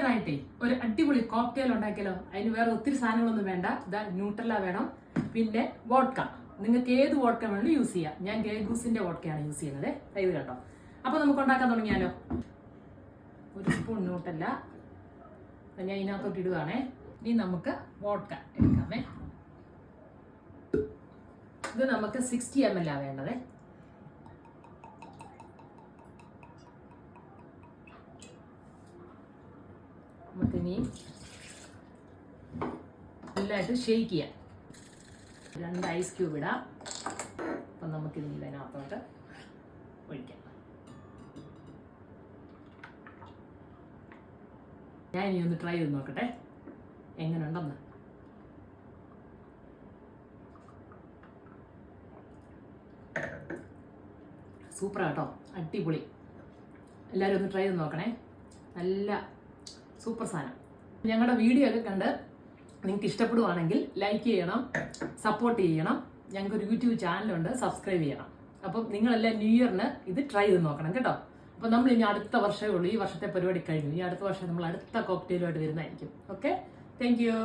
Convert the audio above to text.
കിടലനായിട്ടേ ഒരു അടിപൊളി കോക്ടെയിൽ ഉണ്ടാക്കിയാലോ? അതിന് വേറെ ഒത്തിരി സാധനങ്ങളൊന്നും വേണ്ട. ഇതാ ന്യൂട്രല്ല വേണം, പിന്നെ വോഡ്ക. നിങ്ങൾക്ക് ഏത് വോഡ്ക വേണമെങ്കിലും യൂസ് ചെയ്യാം. ഞാൻ ഗ്രേ ഗൂസിന്റെ വോഡ്കയാണ് യൂസ് ചെയ്യുന്നത്. ഇത് കേട്ടോ. അപ്പൊ നമുക്ക് ഉണ്ടാക്കാൻ തുടങ്ങിയാലോ? ഒരു സ്പൂൺ ന്യൂട്രല്ല ഞാൻ ഇതിനകത്തോട്ട് ഇടുകയാണേ. ഇനി നമുക്ക് വോഡ്ക എടുക്കാമേ. ഇത് നമുക്ക് 60 ml വേണ്ടത്. നമുക്കിനി നല്ലതായിട്ട് ഷെയ്ക്ക് ചെയ്യാം. 2 ഐസ് ക്യൂബ് ഇടാം. അപ്പം നമുക്കിനി ഇതിനകത്തോട്ട് ഒഴിക്കാം. ഞാൻ ഇനി ഒന്ന് ട്രൈ ചെയ്ത് നോക്കട്ടെ എങ്ങനെയുണ്ടെന്ന്. സൂപ്പറാട്ടോ, അടിപൊളി. എല്ലാവരും ഒന്ന് ട്രൈ ചെയ്ത് നോക്കണേ. നല്ല സൂപ്പർ സാധനം. ഞങ്ങളുടെ വീഡിയോ ഒക്കെ കണ്ട് നിങ്ങൾക്ക് ഇഷ്ടപ്പെടുവാണെങ്കിൽ ലൈക്ക് ചെയ്യണം, സപ്പോർട്ട് ചെയ്യണം. ഞങ്ങൾക്കൊരു യൂട്യൂബ് ചാനലുണ്ട്, സബ്സ്ക്രൈബ് ചെയ്യണം. അപ്പം നിങ്ങളെല്ലാം ന്യൂ ഇയറിന് ഇത് ട്രൈ ചെയ്ത് നോക്കണം കേട്ടോ. അപ്പം നമ്മൾ ഇനി അടുത്ത വർഷമേ ഉള്ളൂ. ഈ വർഷത്തെ പരിപാടി കഴിഞ്ഞു. ഈ അടുത്ത വർഷം നമ്മൾ അടുത്ത കോക്ടെയിലുമായിട്ട് വരുന്നതായിരിക്കും. Okay, thank you.